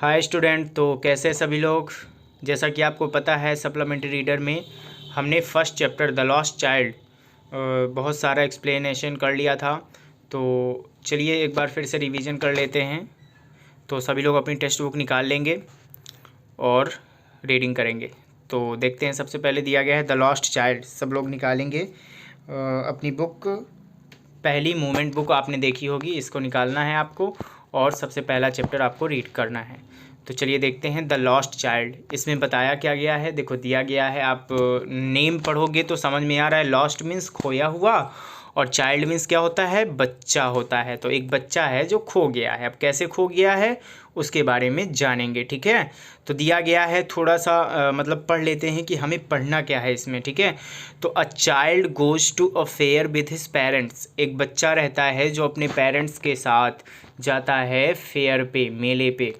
Hi student, तो कैसे हैं सभी लोग। जैसा कि आपको पता है सप्लीमेंट्री रीडर में हमने first chapter the lost child बहुत सारा एक्सप्लेनेशन कर लिया था। तो चलिए एक बार फिर से रिवीजन कर लेते हैं। तो सभी लोग अपनी टेक्स्ट बुक निकाल लेंगे और रीडिंग करेंगे। तो देखते हैं, सबसे पहले दिया गया है द लॉस्ट चाइल्ड। सब लोग निकालेंगे अपनी बुक। पहली मूवमेंट बुक आपने देखी होगी, इसको निकालना है आपको और सबसे पहला चैप्टर आपको रीड करना है। तो चलिए देखते हैं द लॉस्ट चाइल्ड। इसमें बताया क्या गया है, देखो दिया गया है, आप नेम पढ़ोगे तो समझ में आ रहा है। लॉस्ट मीन्स खोया हुआ और चाइल्ड मीन्स क्या होता है, बच्चा होता है। तो एक बच्चा है जो खो गया है। अब कैसे खो गया है उसके बारे में जानेंगे, ठीक है। तो दिया गया है, थोड़ा सा मतलब पढ़ लेते हैं कि हमें पढ़ना क्या है इसमें, ठीक है। तो a child goes to a fair with his parents. एक बच्चा रहता है जो अपने पेरेंट्स के साथ जाता है फेयर पे, मेले पे।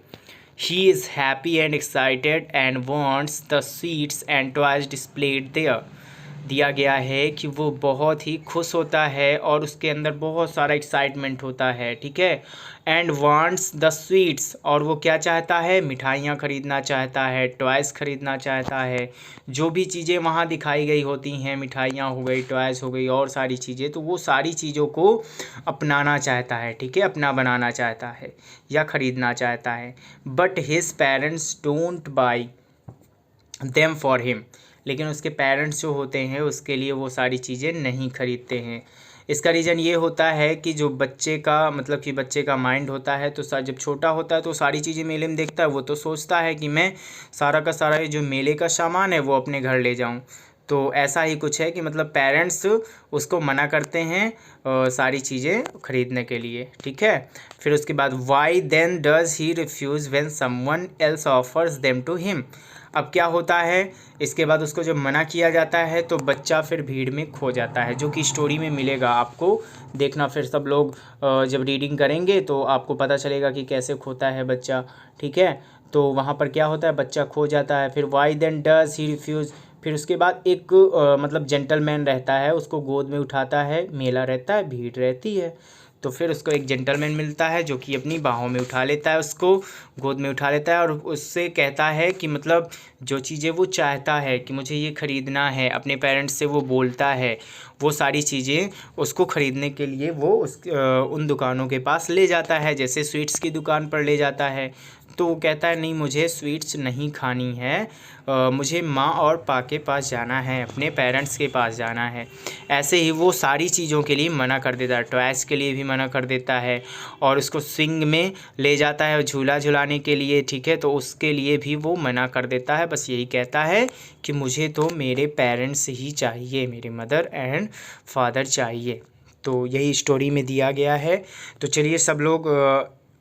He is happy and excited and wants the sweets and toys displayed there. दिया गया है कि वो बहुत ही खुश होता है और उसके अंदर बहुत सारा एक्साइटमेंट होता है, ठीक है। एंड वांट्स द स्वीट्स, और वो क्या चाहता है, मिठाइयाँ ख़रीदना चाहता है, टॉयज़ ख़रीदना चाहता है। जो भी चीज़ें वहाँ दिखाई गई होती हैं, मिठाइयाँ हो गई, टॉयज़ हो गई और सारी चीज़ें, तो वो सारी चीज़ों को अपनाना चाहता है, ठीक है, अपना बनाना चाहता है या ख़रीदना चाहता है। But his parents don't buy them for him. लेकिन उसके पेरेंट्स जो होते हैं उसके लिए वो सारी चीज़ें नहीं खरीदते हैं। इसका रीज़न ये होता है कि जो बच्चे का मतलब कि बच्चे का माइंड होता है, तो जब छोटा होता है तो सारी चीज़ें मेले में देखता है, वो तो सोचता है कि मैं सारा का सारा ये जो मेले का सामान है वो अपने घर ले जाऊं। तो ऐसा ही कुछ है कि मतलब पेरेंट्स उसको मना करते हैं सारी चीज़ें खरीदने के लिए, ठीक है। फिर उसके बाद why then does he refuse when someone else offers them to him. अब क्या होता है, इसके बाद उसको जब मना किया जाता है तो बच्चा फिर भीड़ में खो जाता है, जो कि स्टोरी में मिलेगा आपको। देखना फिर सब लोग जब रीडिंग करेंगे तो आपको पता चलेगा कि कैसे खोता है बच्चा, ठीक है। तो वहाँ पर क्या होता है, बच्चा खो जाता है। फिर why then does he refuse. फिर उसके बाद एक मतलब जेंटलमैन रहता है, उसको गोद में उठाता है, मेला रहता है, भीड़ रहती है। तो फिर उसको एक जेंटलमैन मिलता है जो कि अपनी बाहों में उठा लेता है, उसको गोद में उठा लेता है और उससे कहता है कि मतलब जो चीज़ें वो चाहता है कि मुझे ये ख़रीदना है, अपने पेरेंट्स से वो बोलता है, वो सारी चीज़ें उसको ख़रीदने के लिए वो उन दुकानों के पास ले जाता है। जैसे स्वीट्स की दुकान पर ले जाता है तो वो कहता है नहीं, मुझे स्वीट्स नहीं खानी है, मुझे माँ और पापा के पास जाना है, अपने पेरेंट्स के पास जाना है। ऐसे ही वो सारी चीज़ों के लिए मना कर देता है, टॉयज़ के लिए भी मना कर देता है और उसको स्विंग में ले जाता है झूला झुलाने के लिए, ठीक है, तो उसके लिए भी वो मना कर देता है। बस यही कहता है कि मुझे तो मेरे पेरेंट्स ही चाहिए, मेरे मदर एंड फादर चाहिए। तो यही स्टोरी में दिया गया है। तो चलिए सब लोग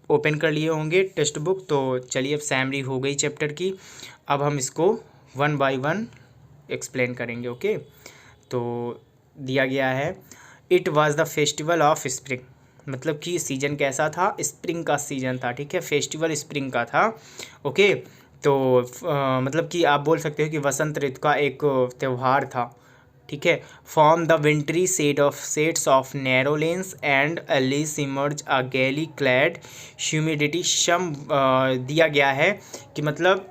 ओपन कर लिए होंगे टेक्स्ट बुक। तो चलिए अब सैमरी हो गई चैप्टर की। अब हम इसको वन बाय वन एक्सप्लेन करेंगे, ओके। तो दिया गया है, it was the festival of spring. मतलब कि सीज़न कैसा था, स्प्रिंग का सीज़न था, ठीक है, फेस्टिवल स्प्रिंग का था, ओके। तो मतलब कि आप बोल सकते हो कि वसंत ऋतु का एक त्यौहार था, ठीक है। From the wintry sets of narrow lanes and alleys emerge a gully clad humidity sham. दिया गया है कि मतलब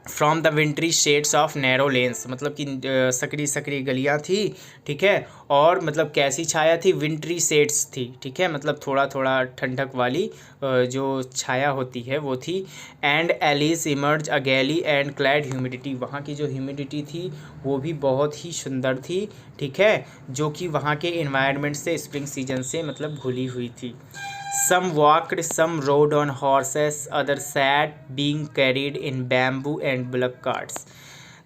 from the wintry shades of narrow lanes, मतलब कि सकरी सकरी गलियाँ थी, ठीक है। और मतलब कैसी छाया थी, विंट्री शेड्स थी, ठीक है, मतलब थोड़ा थोड़ा ठंडक वाली जो छाया होती है वो थी। And alleys emerge a gully and clad humidity, वहाँ की जो ह्यूमिडिटी थी वो भी बहुत ही सुंदर थी, ठीक है, जो कि वहाँ के इन्वायरमेंट से, स्प्रिंग सीजन से मतलब घुली हुई थी। Some walked, some rode on horses, others sat being carried in bamboo and bullock carts।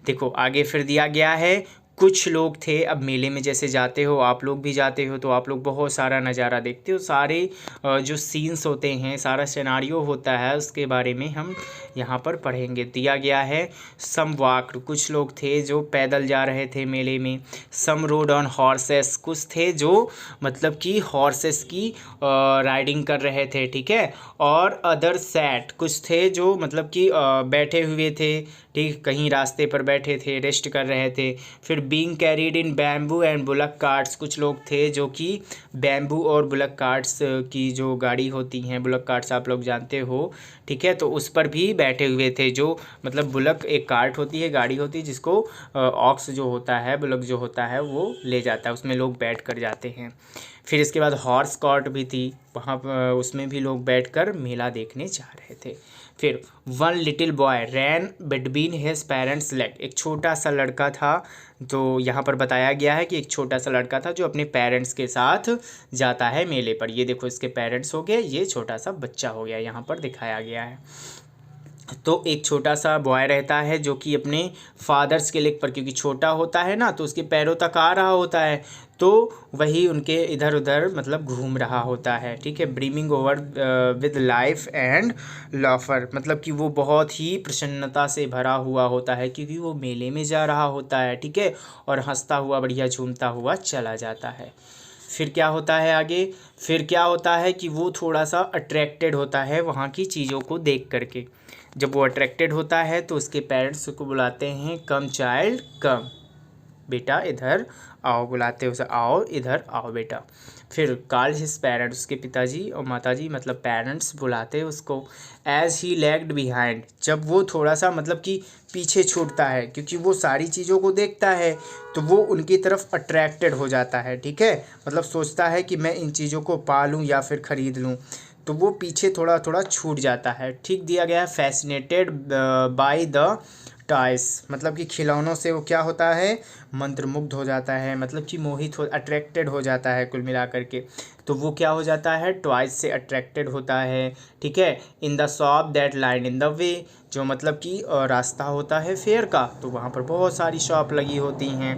देखो आगे फिर दिया गया है, कुछ लोग थे। अब मेले में जैसे जाते हो, आप लोग भी जाते हो, तो आप लोग बहुत सारा नज़ारा देखते हो, सारे जो सीन्स होते हैं, सारा सिनारियो होता है, उसके बारे में हम यहाँ पर पढ़ेंगे। दिया गया है, सम वॉक्ड, कुछ लोग थे जो पैदल जा रहे थे मेले में। सम रोड ऑन हॉर्सेस, कुछ थे जो मतलब कि हॉर्सेस की राइडिंग कर रहे थे, ठीक है। और अदर सैट, कुछ थे जो मतलब कि बैठे हुए थे, ठीक, कहीं रास्ते पर बैठे थे, रेस्ट कर रहे थे। फिर being carried in bamboo and bullock carts, कुछ लोग थे जो कि बैम्बू और बुलक कार्ट्स की जो गाड़ी होती हैं, बुलक कार्ट्स आप लोग जानते हो, ठीक है, तो उस पर भी बैठे हुए थे। जो मतलब बुलक एक कार्ट होती है, गाड़ी होती है, जिसको ऑक्स जो होता है, बुलक जो होता है वो ले जाता है, उसमें लोग बैठ कर जाते हैं। फिर इसके बाद हॉर्स कार्ट भी थी, वहाँ पर उसमें भी लोग बैठकर मेला देखने जा रहे थे। फिर वन लिटिल बॉय रैन बिटवीन हिज पेरेंट्स लेग, एक छोटा सा लड़का था। तो यहाँ पर बताया गया है कि एक छोटा सा लड़का था जो अपने पेरेंट्स के साथ जाता है मेले पर। ये देखो, इसके पेरेंट्स हो गए, ये छोटा सा बच्चा हो गया, यहाँ पर दिखाया गया है। तो एक छोटा सा बॉय रहता है जो कि अपने फादर्स के लेग पर, क्योंकि छोटा होता है ना तो उसके पैरों तक आ रहा होता है, तो वही उनके इधर उधर मतलब घूम रहा होता है, ठीक है। ब्रीमिंग ओवर विद लाइफ एंड लाफर, मतलब कि वो बहुत ही प्रसन्नता से भरा हुआ होता है क्योंकि वो मेले में जा रहा होता है, ठीक है, और हंसता हुआ बढ़िया झूमता हुआ चला जाता है। फिर क्या होता है आगे, फिर क्या होता है कि वो थोड़ा सा अट्रैक्टेड होता है वहाँ की चीज़ों को देख करके। जब वो अट्रैक्टेड होता है तो उसके पेरेंट्स को बुलाते हैं, कम चाइल्ड कम, बेटा इधर आओ, बुलाते उसे, आओ इधर आओ बेटा। फिर कॉल हिज पेरेंट्स, उसके पिताजी और माताजी मतलब पेरेंट्स बुलाते उसको। एज ही लैग्ड बिहाइंड, जब वो थोड़ा सा मतलब कि पीछे छूटता है क्योंकि वो सारी चीज़ों को देखता है तो वो उनकी तरफ अट्रैक्टेड हो जाता है, ठीक है, मतलब सोचता है कि मैं इन चीज़ों को पालूँ या फिर ख़रीद लूँ, तो वो पीछे थोड़ा थोड़ा छूट जाता है, ठीक। दिया गया है फैसिनेटेड बाय द टॉयस, मतलब कि खिलौनों से वो क्या होता है, मंत्रमुग्ध हो जाता है, मतलब कि मोहित हो, अट्रैक्टेड हो जाता है कुल मिला करके। तो वो क्या हो जाता है, टॉयस से अट्रैक्टेड होता है, ठीक है। In the shop that line in the way, जो मतलब कि रास्ता होता है फेयर का, तो वहाँ पर बहुत सारी शॉप लगी होती हैं,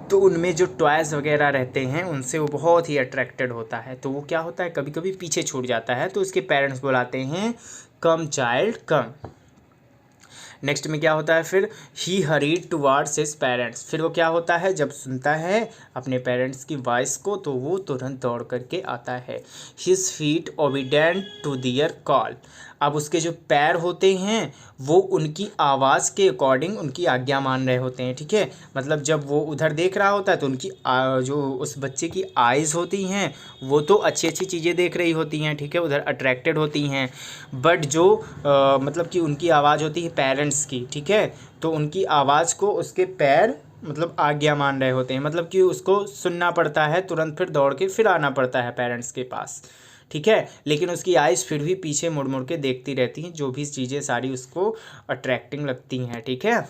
तो उनमें जो टॉयज़ वगैरह रहते हैं उनसे वो बहुत ही अट्रैक्टेड होता है। तो वो क्या होता है, कभी कभी पीछे छूट जाता है, तो उसके पेरेंट्स बुलाते हैं, कम चाइल्ड कम। नेक्स्ट में क्या होता है, फिर ही हरीड टुवार्ड्स हिज पेरेंट्स, फिर वो क्या होता है, जब सुनता है अपने पेरेंट्स की वॉइस को तो वो तुरंत दौड़ करके आता है। His feet obedient to their call, अब उसके जो पैर होते हैं वो उनकी आवाज़ के अकॉर्डिंग उनकी आज्ञा मान रहे होते हैं, ठीक है। मतलब जब वो उधर देख रहा होता है तो उनकी जो उस बच्चे की आइज़ होती हैं वो तो अच्छी अच्छी चीज़ें देख रही होती हैं, ठीक है, उधर अट्रैक्टेड होती हैं, बट जो मतलब कि उनकी आवाज़ होती है पेरेंट्स की, ठीक है, तो उनकी आवाज़ को उसके पैर मतलब आज्ञा मान रहे होते हैं, मतलब कि उसको सुनना पड़ता है, तुरंत फिर दौड़ के फिर आना पड़ता है पेरेंट्स के पास, ठीक है। लेकिन उसकी आइज़ फिर भी पीछे मुड़ मुड़ के देखती रहती हैं, जो भी चीज़ें सारी उसको अट्रैक्टिंग लगती हैं, ठीक है।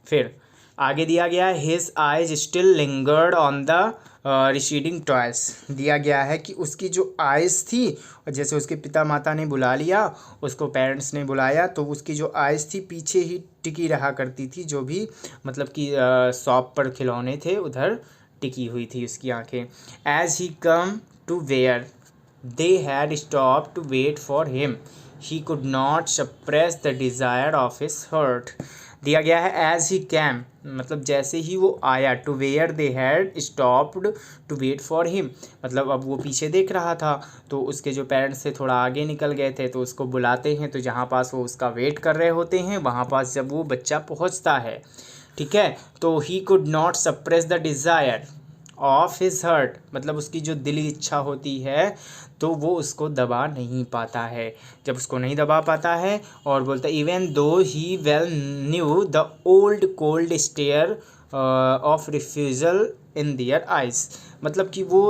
फिर आगे दिया गया है, his eyes still lingered on the receding toys, दिया गया है कि उसकी जो आइज़ थी, जैसे उसके पिता माता ने बुला लिया, उसको पेरेंट्स ने बुलाया, तो उसकी जो आइज़ थी पीछे ही टिकी रहा करती थी, जो भी मतलब कि शॉप पर खिलौने थे उधर टिकी हुई थी उसकी आंखें। As he come to where they had stopped to wait for him, he could not suppress the desire of his heart। दिया गया है as he came, मतलब जैसे ही वो आया, to where they had stopped to wait for him, मतलब अब वो पीछे देख रहा था तो उसके जो पेरेंट्स थे थोड़ा आगे निकल गए थे, तो उसको बुलाते हैं, तो जहाँ पास वो उसका वेट कर रहे होते हैं वहाँ पास जब वो बच्चा पहुँचता है, ठीक है, तो he could not suppress the desire of his heart, मतलब उसकी जो दिली इच्छा होती है तो वो उसको दबा नहीं पाता है। जब उसको नहीं दबा पाता है और बोलता है even though he well knew the old cold stare of refusal in their eyes, मतलब कि वो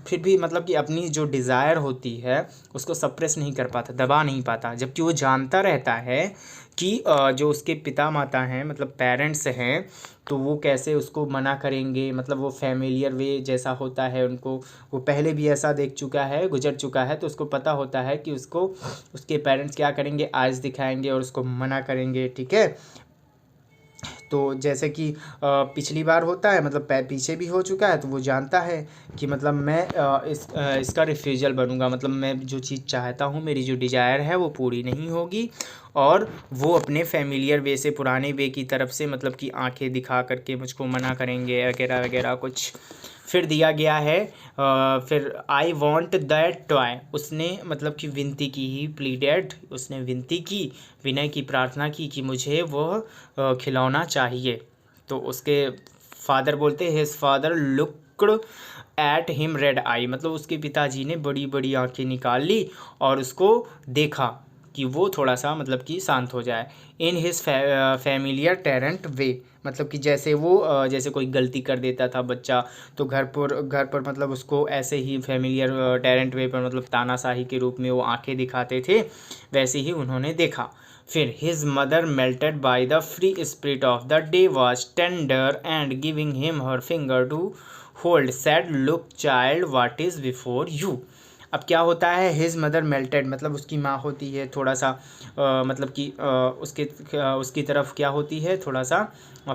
फिर भी मतलब कि अपनी जो डिज़ायर होती है उसको सप्रेस नहीं कर पाता, दबा नहीं पाता, जबकि वो जानता रहता है कि जो उसके पिता माता हैं मतलब पेरेंट्स हैं तो वो कैसे उसको मना करेंगे, मतलब वो फैमिलियर वे जैसा होता है उनको, वो पहले भी ऐसा देख चुका है, गुजर चुका है, तो उसको पता होता है कि उसको उसके पेरेंट्स क्या करेंगे, आइज़ दिखाएंगे और उसको मना करेंगे, ठीक है। तो जैसे कि पिछली बार होता है मतलब पीछे भी हो चुका है, तो वो जानता है कि मतलब मैं इसका रिफ्यूज़ल बनूंगा, मतलब मैं जो चीज़ चाहता हूँ, मेरी जो डिज़ायर है वो पूरी नहीं होगी, और वो अपने फैमिलियर वे से, पुराने वे की तरफ से मतलब कि आंखें दिखा करके मुझको मना करेंगे वगैरह वगैरह कुछ। फिर दिया गया है फिर आई वॉन्ट दैट टॉय, उसने मतलब कि विनती की, ही प्लीडेड, उसने विनती की, विनय की प्रार्थना की कि मुझे वह खिलौना चाहिए। तो उसके फादर बोलते हैं his father looked at him red eye, मतलब उसके पिताजी ने बड़ी बड़ी आंखें निकाल ली और उसको देखा कि वो थोड़ा सा मतलब कि शांत हो जाए। इन हिज फैमिलियर टेरेंट वे, मतलब कि जैसे वो जैसे कोई गलती कर देता था बच्चा तो घर पर मतलब उसको ऐसे ही फैमिलियर टेरेंट वे पर मतलब तानाशाही के रूप में वो आंखें दिखाते थे, वैसे ही उन्होंने देखा। फिर his mother melted by the free spirit of the day was tender and giving him her finger to hold said look child what is before you. अब क्या होता है, हिज मदर मेल्टेड मतलब उसकी माँ होती है थोड़ा सा मतलब कि उसकी तरफ क्या होती है, थोड़ा सा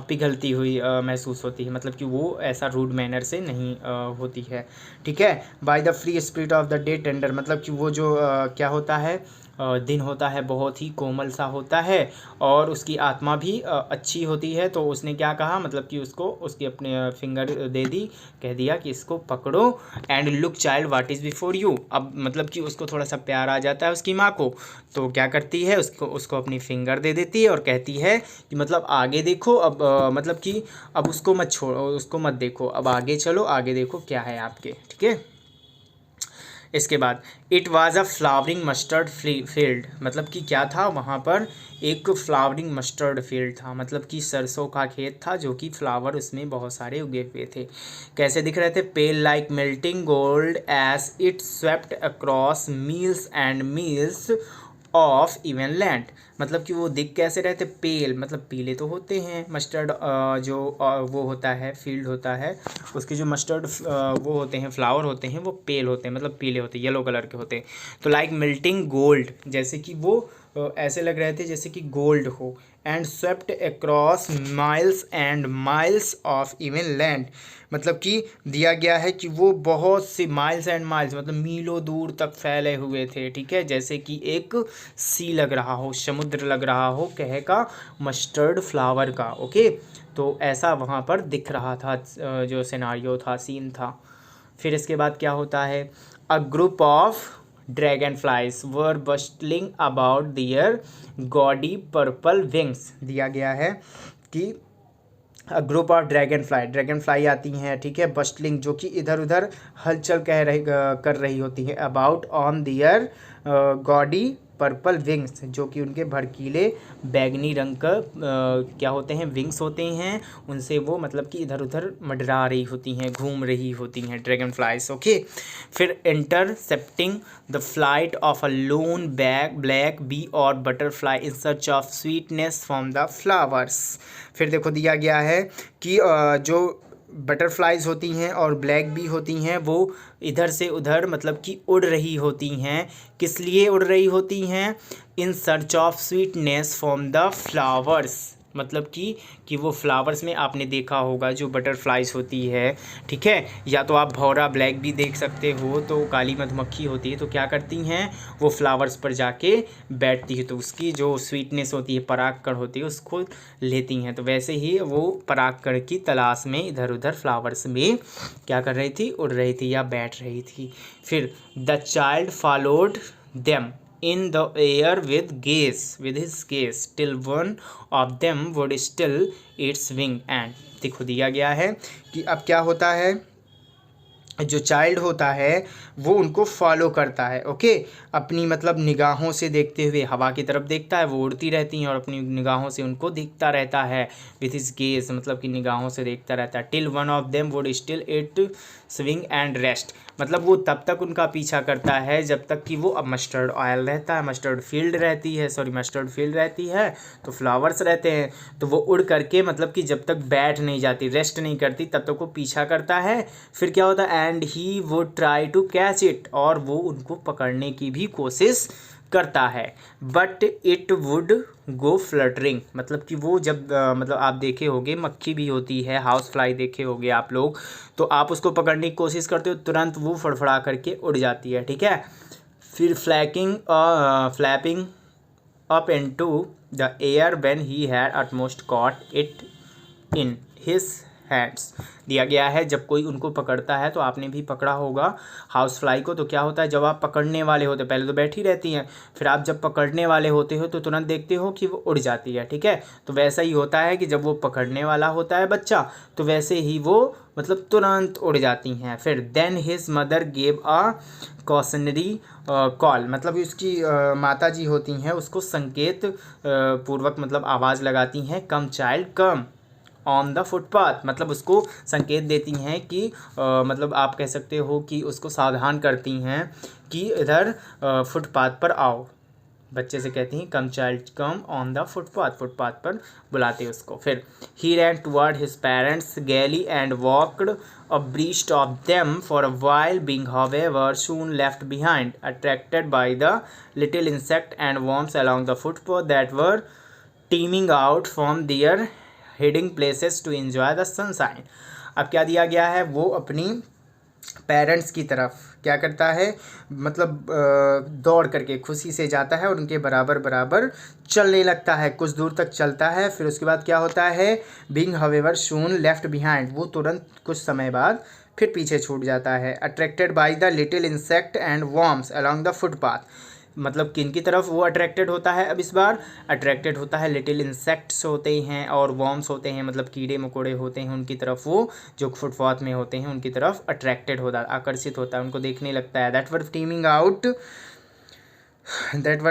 पिघलती हुई महसूस होती है, मतलब कि वो ऐसा रूड मैनर से नहीं होती है। ठीक है, bye the free spirit of the day tender, मतलब कि वो जो क्या होता है दिन होता है बहुत ही कोमल सा होता है और उसकी आत्मा भी अच्छी होती है। तो उसने क्या कहा, मतलब कि उसको उसकी अपने फिंगर दे दी, कह दिया कि इसको पकड़ो and look child what is before you. अब मतलब कि उसको थोड़ा सा प्यार आ जाता है उसकी माँ को, तो क्या करती है उसको अपनी फिंगर दे देती है और कहती है कि मतलब आगे देखो, अब मतलब कि अब उसको मत छोड़ो, उसको मत देखो, अब आगे चलो, आगे देखो क्या है आपके। ठीक है, इसके बाद it was a flowering mustard field, मतलब कि क्या था वहाँ पर, एक फ्लावरिंग मस्टर्ड फील्ड था, मतलब कि सरसों का खेत था जो कि फ्लावर उसमें बहुत सारे उगे हुए थे। कैसे दिख रहे थे, pale like melting gold as it swept across miles and miles of even land, मतलब कि वो दिख कैसे रहे थे, पेल मतलब पीले तो होते हैं, मस्टर्ड जो वो होता है फील्ड होता है उसके जो मस्टर्ड वो होते हैं फ्लावर होते हैं वो पेल होते हैं, मतलब पीले होते हैं, येलो कलर के होते हैं। तो लाइक मेल्टिंग गोल्ड, जैसे कि वो ऐसे लग रहे थे जैसे कि गोल्ड हो। And swept across miles and miles of even land, मतलब कि दिया गया है कि वो बहुत से माइल्स एंड माइल्स मतलब मीलों दूर तक फैले हुए थे। ठीक है, जैसे कि एक सी लग रहा हो, समुद्र लग रहा हो कह का, मस्टर्ड फ्लावर का। ओके, तो ऐसा वहाँ पर दिख रहा था जो सिनारियो था, सीन था। फिर इसके बाद क्या होता है, a group of dragon flies were bustling about their gaudy purple wings, दिया गया है कि ग्रुप ऑफ ड्रैगन फ्लाई आती हैं। ठीक है, बस्टलिंग जो कि इधर उधर हलचल कर रही होती है, about on their gaudy purple wings, जो कि उनके भड़कीले बैगनी रंग का क्या होते हैं, विंग्स होते हैं, उनसे वो मतलब कि इधर उधर मंडरा रही होती हैं, घूम रही होती हैं ड्रैगन फ्लाइज। ओके, फिर intercepting the flight of a lone black bee और butterfly in search of sweetness from the flowers. फिर देखो दिया गया है कि जो बटरफ्लाइज होती हैं और ब्लैक बी होती हैं वो इधर से उधर मतलब कि उड़ रही होती हैं। किस लिए उड़ रही होती हैं, इन search of sweetness from the flowers, मतलब कि वो फ्लावर्स में आपने देखा होगा जो बटरफ्लाइज होती है। ठीक है, या तो आप भौरा ब्लैक भी देख सकते हो, तो काली मधुमक्खी होती है, तो क्या करती हैं वो फ्लावर्स पर जाके बैठती है, तो उसकी जो स्वीटनेस होती है, परागकण होती है, उसको लेती हैं। तो वैसे ही वो परागकण की तलाश में इधर उधर फ्लावर्स में क्या कर रही थी, उड़ रही थी या बैठ रही थी। फिर the child followed them in the air with his gaze till one of them would still its wing and, देखो दिया गया है कि अब क्या होता है, जो चाइल्ड होता है वो उनको फॉलो करता है। ओके, अपनी मतलब निगाहों से देखते हुए हवा की तरफ देखता है, वो उड़ती रहती हैं और अपनी निगाहों से उनको देखता रहता है, विथ हिज गेज मतलब कि निगाहों से देखता रहता है। Till one of them would still it swing and rest, मतलब वो तब तक उनका पीछा करता है जब तक कि वो, अब मस्टर्ड ऑयल रहता है, मस्टर्ड फील्ड रहती है, मस्टर्ड फील्ड रहती है, तो फ्लावर्स रहते हैं, तो वो उड़ करके मतलब कि जब तक बैठ नहीं जाती, रेस्ट नहीं करती, तब तक वो पीछा करता है। फिर क्या होता है, and he would try to catch it, और वो उनको पकड़ने की भी कोशिश करता है, but it would go fluttering, मतलब कि वो जब मतलब आप देखे होंगे मक्खी भी होती है, हाउस फ्लाई देखे होंगे आप लोग, तो आप उसको पकड़ने की कोशिश करते हो तुरंत वो फड़फड़ा करके उड़ जाती है। ठीक है, फिर flapping up into the air when he had almost caught it in his hands. दिया गया है जब कोई उनको पकड़ता है, तो आपने भी पकड़ा होगा हाउस फ्लाई को, तो क्या होता है जब आप पकड़ने वाले होते, पहले तो बैठी रहती हैं, फिर आप जब पकड़ने वाले होते हो तो तुरंत देखते हो कि वो उड़ जाती है। ठीक है, तो वैसा ही होता है कि जब वो पकड़ने वाला होता है बच्चा, तो वैसे ही वो मतलब तुरंत उड़ जाती हैं। फिर then his mother gave a cautionary call, मतलब उसकी माता जी होती हैं उसको संकेत पूर्वक मतलब आवाज़ लगाती हैं, come child come on the footpath, मतलब उसको संकेत देती हैं कि मतलब आप कह सकते हो कि उसको सावधान करती हैं कि इधर फुटपाथ पर आओ। बच्चे से कहती हैं come child come on the footpath, footpath पर बुलाते उसको। फिर ही ran toward his parents gaily and walked abreast of them for a while, being however soon left behind, attracted by the little insect and worms along the footpath that were teeming out from their hiding places to enjoy the sunshine। अब क्या दिया गया है, वो अपनी parents की तरफ क्या करता है, मतलब दौड़ करके खुशी से जाता है और उनके बराबर बराबर चलने लगता है, कुछ दूर तक चलता है। फिर उसके बाद क्या होता है, बीइंग हाउएवर सून लेफ्ट बिहाइंड, वो तुरंत कुछ समय बाद फिर पीछे छूट जाता है। Attracted by the little insect and worms along the footpath, मतलब किन की तरफ वो अट्रैक्टेड होता है, अब इस बार अट्रैक्टेड होता है लिटिल इंसेक्ट्स होते हैं और वॉर्म्स होते हैं, मतलब कीड़े मकोड़े होते हैं, उनकी तरफ वो जो फुटपाथ में होते हैं उनकी तरफ अट्रैक्टेड होता है, आकर्षित होता है, उनको देखने लगता है। That were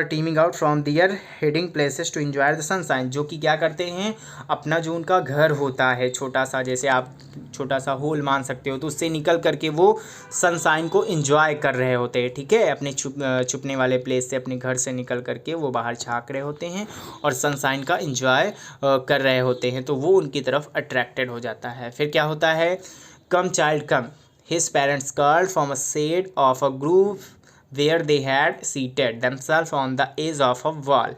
teeming out from their hiding places to enjoy the sunshine, जो कि क्या करते हैं, अपना जो उनका घर होता है छोटा सा, जैसे आप छोटा सा होल मान सकते हो, तो उससे निकल करके वो सनशाइन को एंजॉय कर रहे होते हैं। ठीक है, अपने छुपने वाले प्लेस से, अपने घर से निकल करके वो बाहर झाँक रहे होते हैं और सनशाइन का एंजॉय कर रहे होते हैं, तो वो उनकी तरफ अट्रैक्टेड हो जाता है। फिर क्या होता है, come child come, his parents called from a shade of a group where they had seated themselves on the edge of a well।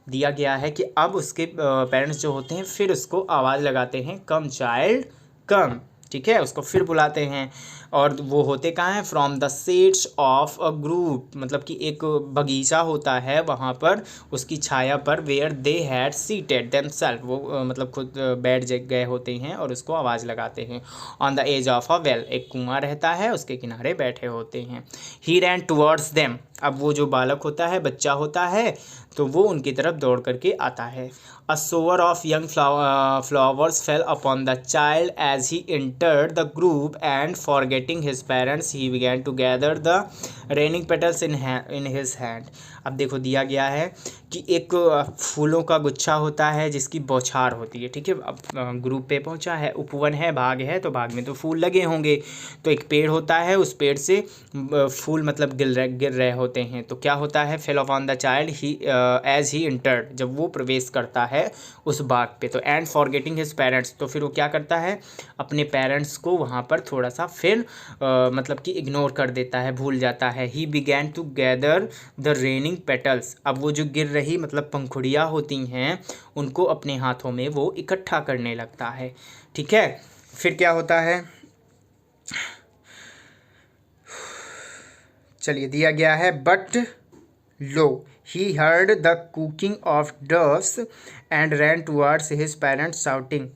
दिया गया है कि अब उसके पेरेंट्स जो होते हैं फिर उसको आवाज़ लगाते हैं कम चाइल्ड कम। ठीक है, उसको फिर बुलाते हैं और वो होते कहाँ हैं, from the seeds of a group, मतलब कि एक बगीचा होता है वहाँ पर, उसकी छाया पर, where they had seated themselves, वो मतलब खुद बैठ गए होते हैं और उसको आवाज़ लगाते हैं। On the edge of a well, एक कुआं रहता है उसके किनारे बैठे होते हैं। ही रैन टुवर्ड्स देम, अब वो जो बालक होता है, बच्चा होता है, तो वो उनकी तरफ दौड़ करके आता है। A shower of young flowers fell upon the child as he entered the group, and forgetting his parents, he began to gather the raining petals in his hand। अब देखो दिया गया है कि एक फूलों का गुच्छा होता है जिसकी बौछार होती है। ठीक है, अब ग्रुप पे पहुंचा है, उपवन है, बाग है, तो बाग में तो फूल लगे होंगे, तो एक पेड़ होता है, उस पेड़ से फूल मतलब गिर रहे होते हैं, तो क्या होता है, fell upon the child he as he entered, जब वो प्रवेश करता है उस बाग पे, तो एंड फॉरगेटिंग हिज पेरेंट्स, तो फिर वो क्या करता है, अपने पेरेंट्स को वहाँ पर थोड़ा सा फिर मतलब कि इग्नोर कर देता है, भूल जाता है। He began to gather the raining petals, अब वो जो गिर रही मतलब पंखुड़ियाँ होती हैं उनको अपने हाथों में वो इकट्ठा करने लगता है। ठीक है, फिर क्या होता है, चलिए दिया गया है, but low he heard the cooking of doves and ran towards his parents shouting.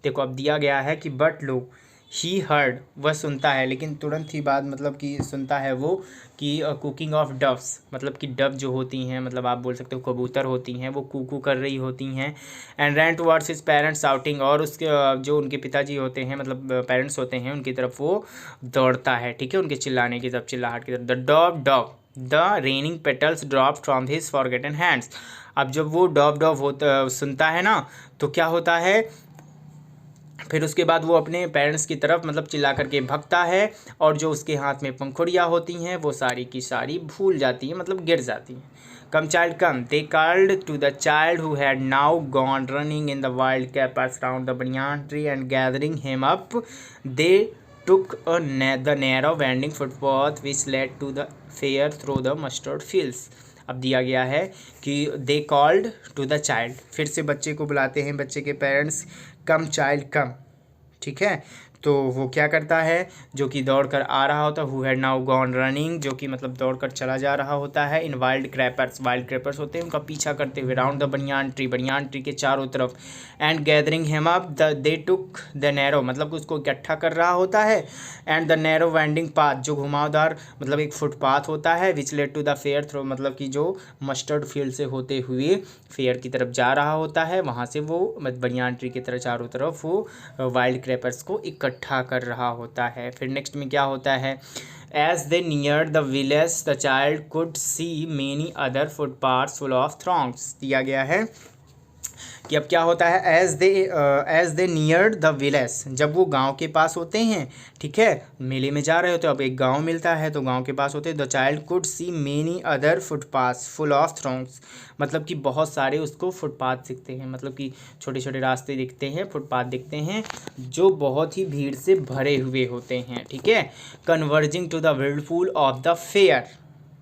देखो अब दिया गया है कि बट लो ही हर्ड, वह सुनता है, लेकिन तुरंत ही बाद मतलब कि सुनता है वो कि कुकिंग ऑफ डव्स, मतलब कि डव जो होती हैं, मतलब आप बोल सकते हो कबूतर होती हैं, वो कूकू कर रही होती हैं। And ran towards his parents shouting, और उसके जो उनके पिताजी होते हैं मतलब पेरेंट्स होते हैं उनकी तरफ वो दौड़ता है। ठीक है, उनके चिल्लाने की तरफ, चिल्लाहट की तरफ। The raining petals drop from his forgotten hands, अब जब वो डॉव होता सुनता है ना, तो क्या होता है, फिर उसके बाद वो अपने पेरेंट्स की तरफ मतलब चिल्ला करके भगता है, और जो उसके हाथ में पंखुड़ियाँ होती हैं वो सारी की सारी भूल जाती हैं, मतलब गिर जाती हैं। Come child come, they called to the child who had now gone running in the wild capers round the banyan tree, and gathering him up they took the narrow winding footpath which led to the fair through the mustard fields। अब दिया गया है कि they called to the child, फिर से बच्चे को बुलाते हैं, बच्चे के पेरेंट्स, कम चाइल्ड कम। ठीक है, तो वो क्या करता है, जो कि दौड़ कर आ रहा होता है, who had now gone running, जो कि मतलब दौड़ कर चला जा रहा होता है, इन वाइल्ड क्रैपर्स होते हैं उनका पीछा करते हुए, राउंड द बनियान ट्री के चारों तरफ, and gathering him up they took the narrow, मतलब उसको इकट्ठा कर रहा होता है, and the narrow winding path, जो घुमावदार मतलब एक फुटपाथ होता है, which led to the fair through, मतलब कि जो मस्टर्ड फील्ड से होते हुए फेयर की तरफ जा रहा होता है, वहाँ से वो बनियान ट्री की तरह चारों तरफ वो वाइल्ड क्रैपर्स को इकट्ठा कर रहा होता है। फिर नेक्स्ट में क्या होता है, as they near the village the child could see many other footpaths full of throngs, दिया गया है कि अब क्या होता है, as they near the village, जब वो गांव के पास होते हैं, ठीक है, मेले में जा रहे होते, अब एक गांव मिलता है तो गांव के पास होते हैं, the child could see many other footpaths full of throngs, मतलब कि बहुत सारे उसको फुटपाथ दिखते हैं, मतलब कि छोटे छोटे रास्ते दिखते हैं, फुटपाथ दिखते हैं जो बहुत ही भीड़ से भरे हुए होते हैं, ठीक है, converging to the whirlpool of the fair,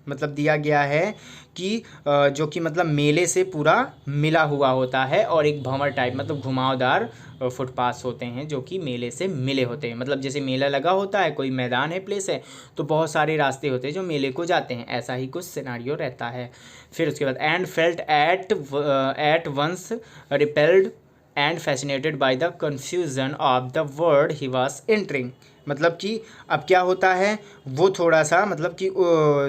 मतलब दिया गया है कि जो कि मतलब मेले से पूरा मिला हुआ होता है, और एक भंवर टाइप मतलब घुमावदार फुटपाथ होते हैं जो कि मेले से मिले होते हैं, मतलब जैसे मेला लगा होता है, कोई मैदान है, प्लेस है, तो बहुत सारे रास्ते होते हैं जो मेले को जाते हैं, ऐसा ही कुछ सिनेरियो रहता है। फिर उसके बाद and felt at once repelled and fascinated by the confusion of the world he was entering, मतलब कि अब क्या होता है, वो थोड़ा सा मतलब कि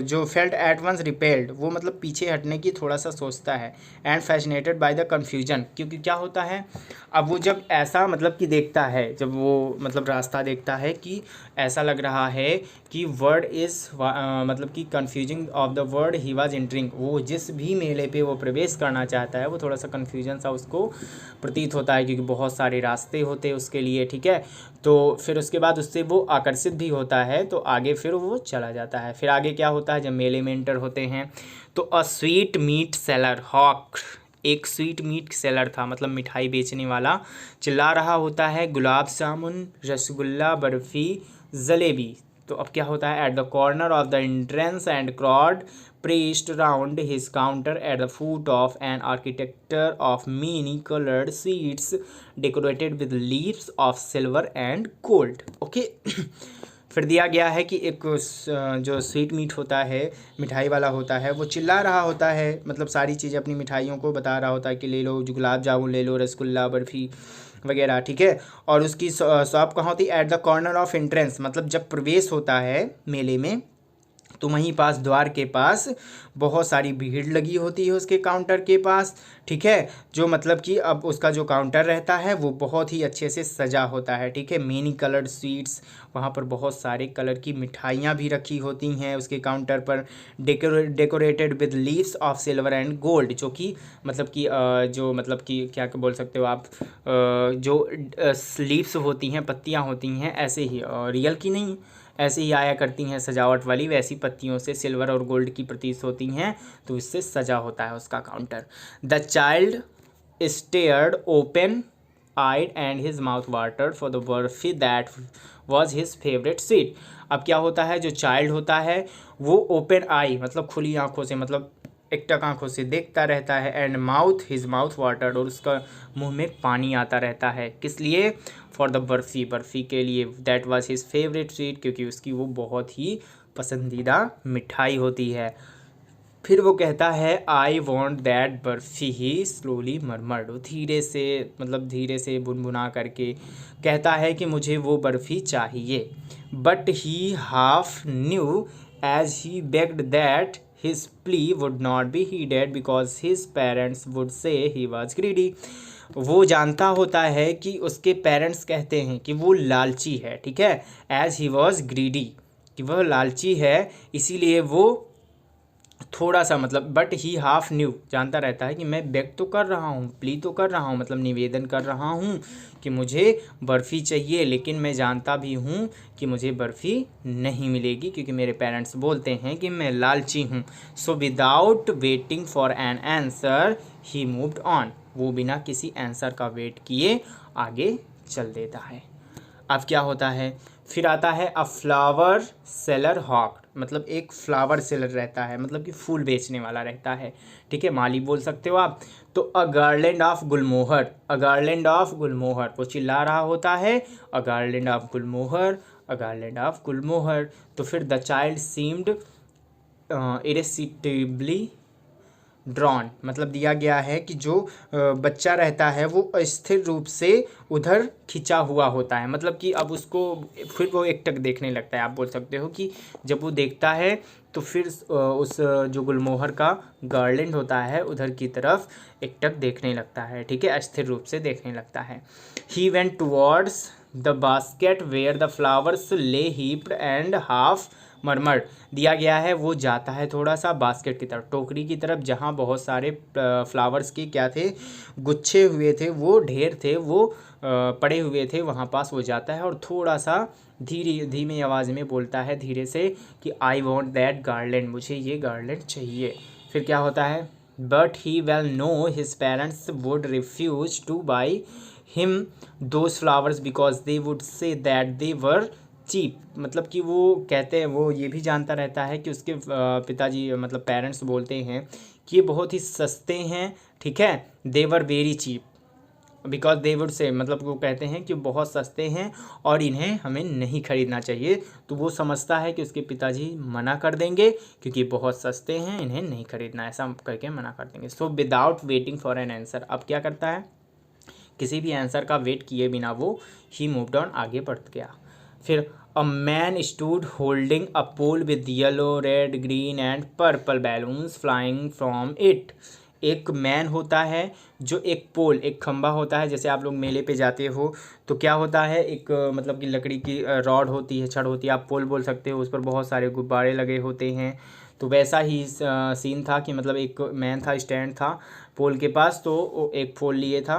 जो फेल्ट एट वंस रिपेल्ड, वो मतलब पीछे हटने की थोड़ा सा सोचता है, and fascinated by the confusion, क्योंकि क्या होता है, अब वो जब ऐसा मतलब कि देखता है, जब वो मतलब रास्ता देखता है कि ऐसा लग रहा है कि वर्ड इज़ मतलब कि confusing of the world he was entering, वो जिस भी मेले पे वो प्रवेश करना चाहता है वो थोड़ा सा कन्फ्यूजन सा उसको प्रतीत होता है, क्योंकि बहुत सारे रास्ते होते हैं उसके लिए, ठीक है, तो फिर उसके बाद उससे वो आकर्षित भी होता है, तो आगे फिर वो चला जाता है। फिर आगे क्या होता है, जब मेले में एंटर होते हैं तो a sweet meat seller hawk, एक स्वीट मीट सेलर था मतलब मिठाई बेचने वाला, चिल्ला रहा होता है, गुलाब जामुन, रसगुल्ला, बर्फ़ी, जलेबी, तो अब क्या होता है, at the corner of the entrance and crowd pressed round his counter at the foot of an architecture of many colored sweets decorated with leaves of silver and gold. Okay. फिर दिया गया है कि एक जो स्वीट मीट होता है, मिठाई वाला होता है, वो चिल्ला रहा होता है, मतलब सारी चीज़ें अपनी मिठाइयों को बता रहा होता है कि ले लो, जो गुलाब जामुन ले लो, रसगुल्ला, बर्फ़ी वगैरह, ठीक है, और उसकी शॉप कहाँ होती है, at the corner of entrance, मतलब जब प्रवेश होता है मेले में तो वहीं पास द्वार के पास बहुत सारी भीड़ लगी होती है उसके काउंटर के पास, ठीक है, जो मतलब कि अब उसका जो काउंटर रहता है वो बहुत ही अच्छे से सजा होता है, ठीक है, मेनी कलर्ड स्वीट्स, वहाँ पर बहुत सारे कलर की मिठाइयाँ भी रखी होती हैं उसके काउंटर पर, decorated with leaves of silver and gold, जो कि मतलब कि जो मतलब कि क्या बोल सकते हो आप, जो लीव्स होती हैं, पत्तियाँ होती हैं, ऐसे ही रियल की नहीं, ऐसे ही आया करती हैं सजावट वाली, वैसी पत्तियों से सिल्वर और गोल्ड की प्रतीत होती हैं, तो इससे सजा होता है उसका counter. The child stared open eyed and his mouth watered for the barfi that was his favourite sweet. अब क्या होता है, जो चाइल्ड होता है वो ओपन आई मतलब खुली आंखों से, मतलब एकटक आंखों से देखता रहता है, एंड हिज माउथ वाटर्ड, और उसका मुंह में पानी आता रहता है, किस लिए, फॉर द बर्फ़ी के लिए, that was his favourite sweet, क्योंकि उसकी वो बहुत ही पसंदीदा मिठाई होती है। फिर वो कहता है I want that barfi, he slowly murmured, धीरे से मतलब धीरे से बुनबुना करके कहता है कि मुझे वो बर्फ़ी चाहिए, but he half knew as he begged that his plea would not be heeded because his parents would say he was greedy। वो जानता होता है कि उसके पेरेंट्स कहते हैं कि वो लालची है, ठीक है, एज ही वॉज ग्रीडी, कि वह लालची है, इसीलिए वो थोड़ा सा मतलब, बट ही हाफ न्यू, जानता रहता है कि मैं बेग तो कर रहा हूँ, प्ली तो कर रहा हूँ, मतलब निवेदन कर रहा हूँ कि मुझे बर्फ़ी चाहिए, लेकिन मैं जानता भी हूँ कि मुझे बर्फ़ी नहीं मिलेगी क्योंकि मेरे पेरेंट्स बोलते हैं कि मैं लालची हूँ। So without waiting for an answer he moved on, वो बिना किसी आंसर का वेट किए आगे चल देता है। अब क्या होता है, फिर आता है अ फ्लावर सेलर हॉक, मतलब एक फ्लावर सेलर रहता है, मतलब कि फूल बेचने वाला रहता है, ठीक है, माली बोल सकते हो आप। तो a garland of gulmohar, a garland of gulmohar, वो चिल्ला रहा होता है a garland of gulmohar, a garland of gulmohar. तो फिर the child seemed irresistibly drawn, मतलब दिया गया है कि जो बच्चा रहता है वो अस्थिर रूप से उधर खिंचा हुआ होता है, मतलब कि अब उसको फिर वो एकटक देखने लगता है। आप बोल सकते हो कि जब वो देखता है तो फिर उस जो गुलमोहर का गार्लैंड होता है उधर की तरफ एकटक देखने लगता है, ठीक है, अस्थिर रूप से देखने लगता है। He went towards the basket where the flowers lay heaped and half murmur, दिया गया है वो जाता है थोड़ा सा बास्केट की तरफ, टोकरी की तरफ, जहाँ बहुत सारे फ्लावर्स के क्या थे, गुच्छे हुए थे, वो ढेर थे, वो पड़े हुए थे, वहाँ पास वो जाता है और थोड़ा सा धीमी आवाज़ में बोलता है धीरे से कि आई वॉन्ट दैट गार्लैंड, मुझे ये गार्लैंड चाहिए। फिर क्या होता है, but he well knew his parents would refuse to buy him those flowers because they would say that they were cheap, मतलब कि वो कहते हैं, वो ये भी जानता रहता है कि उसके पिताजी मतलब पेरेंट्स बोलते हैं कि ये बहुत ही सस्ते हैं, ठीक है, they were very cheap because they would say, मतलब वो कहते हैं कि बहुत सस्ते हैं और इन्हें हमें नहीं खरीदना चाहिए। तो वो समझता है कि उसके पिताजी मना कर देंगे क्योंकि बहुत सस्ते हैं, इन्हें नहीं खरीदना, ऐसा करके मना कर देंगे। So without waiting for an answer, अब क्या करता है, किसी भी आंसर का वेट किए बिना वो ही मूव्ड ऑन, आगे बढ़ गया। फिर a man stood holding a pole with yellow red green and purple balloons flying from it, एक मैन होता है जो एक पोल, एक खंभा होता है, जैसे आप लोग मेले पे जाते हो तो क्या होता है, एक मतलब कि लकड़ी की रॉड होती है, छड़ होती है, आप पोल बोल सकते हो, उस पर बहुत सारे गुब्बारे लगे होते हैं। तो वैसा ही सीन था कि मतलब एक मैन था, स्टैंड था पोल के पास, तो वो एक पोल लिए था,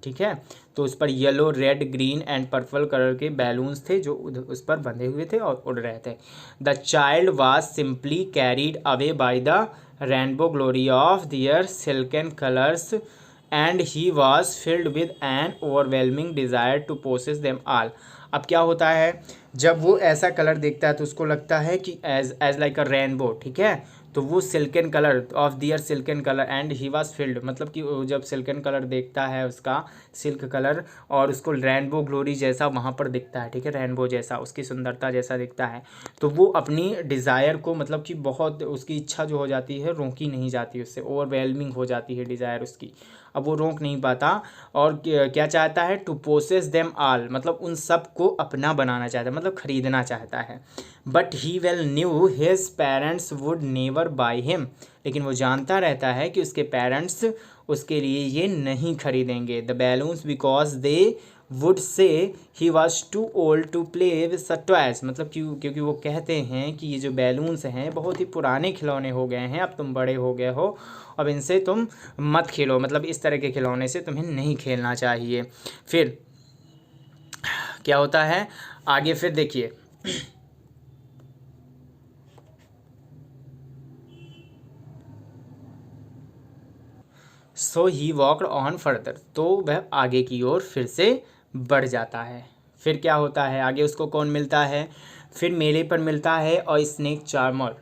ठीक है, तो उस पर yellow red green and purple colour के बैलून्स थे जो उस पर बंधे हुए थे और उड़ रहे थे। The child was simply carried away by the rainbow glory of their silken colours and he was filled with an overwhelming desire to possess them all. अब क्या होता है, जब वो ऐसा कलर देखता है तो उसको लगता है कि एज लाइक अ रेनबो, ठीक है, तो वो silken colour of their silken colour and he was filled, मतलब कि वो जब सिल्कन कलर देखता है उसका सिल्क कलर और उसको रेनबो ग्लोरी जैसा वहाँ पर दिखता है, ठीक है, रेनबो जैसा, उसकी सुंदरता जैसा दिखता है, तो वो अपनी डिज़ायर को, मतलब कि बहुत उसकी इच्छा जो हो जाती है रोकी नहीं जाती, उससे ओवरवेलमिंग हो जाती है डिज़ायर उसकी, अब वो रोक नहीं पाता और क्या चाहता है, टू पोसेस देम ऑल, मतलब उन सब को अपना बनाना चाहता है, मतलब खरीदना चाहता है। But he well new his parents would never by him, लेकिन वो जानता रहता है कि उसके पेरेंट्स उसके लिए ये नहीं खरीदेंगे the balloons because they would say he was too old to play with such toys, मतलब क्योंकि वो कहते हैं कि ये जो बैलून्स हैं बहुत ही पुराने खिलौने हो गए हैं, अब तुम बड़े हो गए हो, अब इनसे तुम मत खेलो, मतलब इस तरह के खिलौने से तुम्हें नहीं खेलना चाहिए। फिर क्या होता है आगे, फिर देखिए सो ही वॉकड ऑन फर्दर, तो वह आगे की ओर फिर से बढ़ जाता है। फिर क्या होता है आगे, उसको कौन मिलता है, फिर मेले पर मिलता है और snake charmer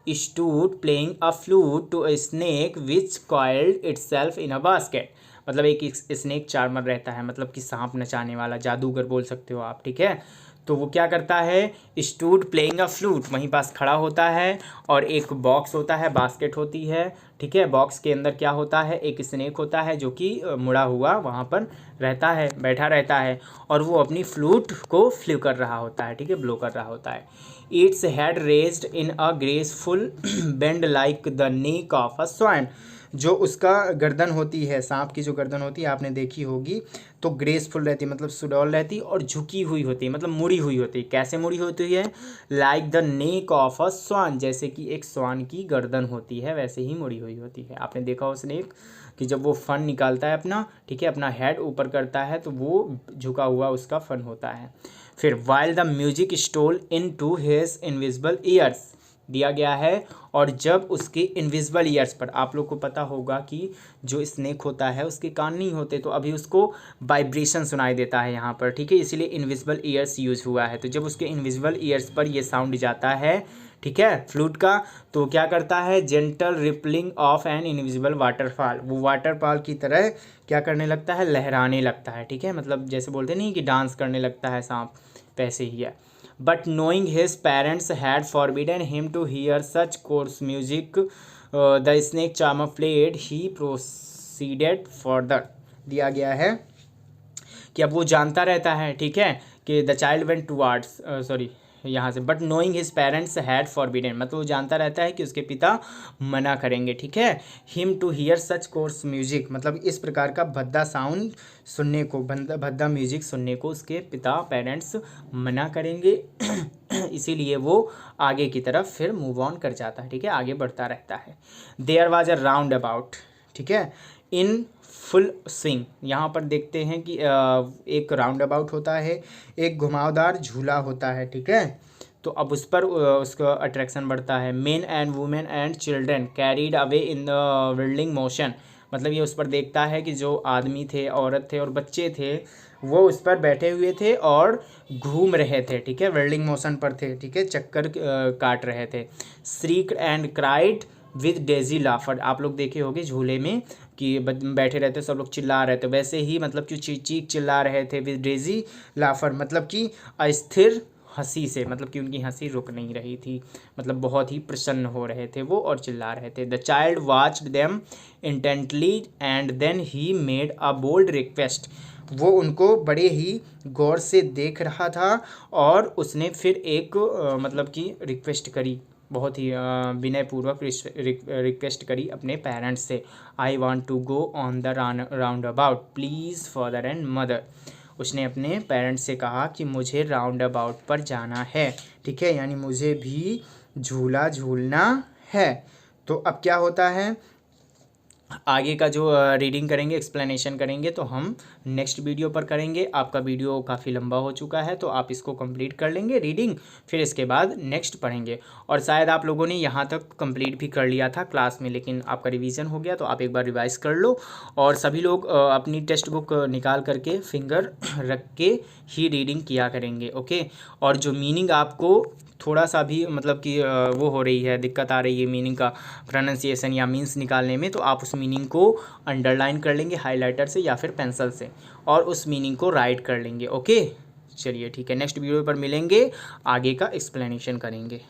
stood playing a flute to a snake which coiled itself in a basket, मतलब एक स्नेक चार्मर रहता है, मतलब कि सांप नचाने वाला, जादूगर बोल सकते हो आप, ठीक है। तो वो क्या करता है, स्टूड प्लेइंग अ फ्लूट, वहीं पास खड़ा होता है और एक बॉक्स होता है, बास्केट होती है, ठीक है, बॉक्स के अंदर क्या होता है, एक स्नेक होता है जो कि मुड़ा हुआ वहाँ पर रहता है, बैठा रहता है और वो अपनी फ्लूट को फ्लिप कर रहा होता है, ठीक है, ब्लो कर रहा होता है। Its head raised in a graceful bend like the neck of a swan, जो उसका गर्दन होती है, सांप की जो गर्दन होती है आपने देखी होगी, तो ग्रेसफुल रहती है, मतलब सुडौल रहती है और झुकी हुई होती है, मतलब मुड़ी हुई होती है। कैसे मुड़ी होती है, like the neck of a swan, जैसे कि एक स्वान की गर्दन होती है वैसे ही मुड़ी हुई होती है। आपने देखा हो स्नेक कि जब वो फन निकालता है अपना, ठीक है, अपना हेड ऊपर करता है तो वो झुका हुआ उसका फन होता है। फिर while the music stole into his invisible ears, दिया गया है। और जब उसके इनविजिबल ईयर्स पर, आप लोग को पता होगा कि जो स्नेक होता है उसके कान नहीं होते, तो अभी उसको वाइब्रेशन सुनाई देता है यहाँ पर, ठीक है, इसीलिए इनविजिबल ईयर्स यूज़ हुआ है। तो जब उसके इनविजिबल ईयर्स पर ये साउंड जाता है, ठीक है, फ्लूट का, तो क्या करता है, gentle rippling of an invisible waterfall, वो वाटरफॉल की तरह क्या करने लगता है, लहराने लगता है, ठीक है, मतलब जैसे बोलते नहीं कि डांस करने लगता है सांप, वैसे ही है। But knowing his parents had forbidden him to hear such coarse music the snake charmer played, he proceeded further. दिया गया है कि अब वो जानता रहता है, ठीक है, कि the child went towards, sorry यहाँ से, but knowing his parents had forbidden, मतलब वो जानता रहता है कि उसके पिता मना करेंगे, ठीक है, him to hear such coarse music, मतलब इस प्रकार का भद्दा साउंड सुनने को, भद्दा म्यूजिक सुनने को उसके पिता पेरेंट्स मना करेंगे। इसीलिए वो आगे की तरफ फिर मूव ऑन कर जाता है, ठीक है, आगे बढ़ता रहता है। There was a roundabout, ठीक है, इन फुल स्विंग। यहाँ पर देखते हैं कि एक राउंड अबाउट होता है, एक घुमावदार झूला होता है, ठीक है, तो अब उस पर उसका अट्रैक्शन बढ़ता है। Main and women and children carried away in the building motion, मतलब ये उस पर देखता है कि जो आदमी थे, औरत थे और बच्चे थे, वो उस पर बैठे हुए थे और घूम रहे थे, ठीक है, विल्डिंग मोशन पर थे, ठीक है, चक्कर काट रहे थे। श्रीक एंड क्राइड विद डेजी लाफर, आप लोग देखे होंगे झूले में कि बैठे रहते सब लोग चिल्ला रहे थे, वैसे ही मतलब कि चीख चिल्ला रहे थे। विद डेजी लाफर मतलब कि अस्थिर हंसी से, मतलब कि उनकी हंसी रुक नहीं रही थी, मतलब बहुत ही प्रसन्न हो रहे थे वो और चिल्ला रहे थे। The child watched them intently and then he made a bold request, वो उनको बड़े ही गौर से देख रहा था और उसने फिर एक मतलब कि रिक्वेस्ट करी, बहुत ही विनयपूर्वक रिक्वेस्ट करी अपने पेरेंट्स से। I want to go on the roundabout please father and mother, उसने अपने पेरेंट्स से कहा कि मुझे राउंड अबाउट पर जाना है, ठीक है, यानी मुझे भी झूला झूलना है। तो अब क्या होता है, आगे का जो रीडिंग करेंगे, एक्सप्लेनेशन करेंगे, तो हम नेक्स्ट वीडियो पर करेंगे। आपका वीडियो काफ़ी लंबा हो चुका है, तो आप इसको कंप्लीट कर लेंगे रीडिंग, फिर इसके बाद नेक्स्ट पढ़ेंगे। और शायद आप लोगों ने यहाँ तक कंप्लीट भी कर लिया था क्लास में, लेकिन आपका रिवीजन हो गया, तो आप एक बार रिवाइज कर लो। और सभी लोग अपनी टेक्स्ट बुक निकाल करके फिंगर रख के ही रीडिंग किया करेंगे, ओके। और जो मीनिंग आपको थोड़ा सा भी मतलब कि वो हो रही है, दिक्कत आ रही है मीनिंग का प्रोनाउंसिएशन या मीन्स निकालने में, तो आप उस मीनिंग को अंडरलाइन कर लेंगे हाइलाइटर से या फिर पेंसिल से, और उस मीनिंग को राइट कर लेंगे, ओके। चलिए ठीक है, नेक्स्ट वीडियो पर मिलेंगे, आगे का एक्सप्लेनेशन करेंगे।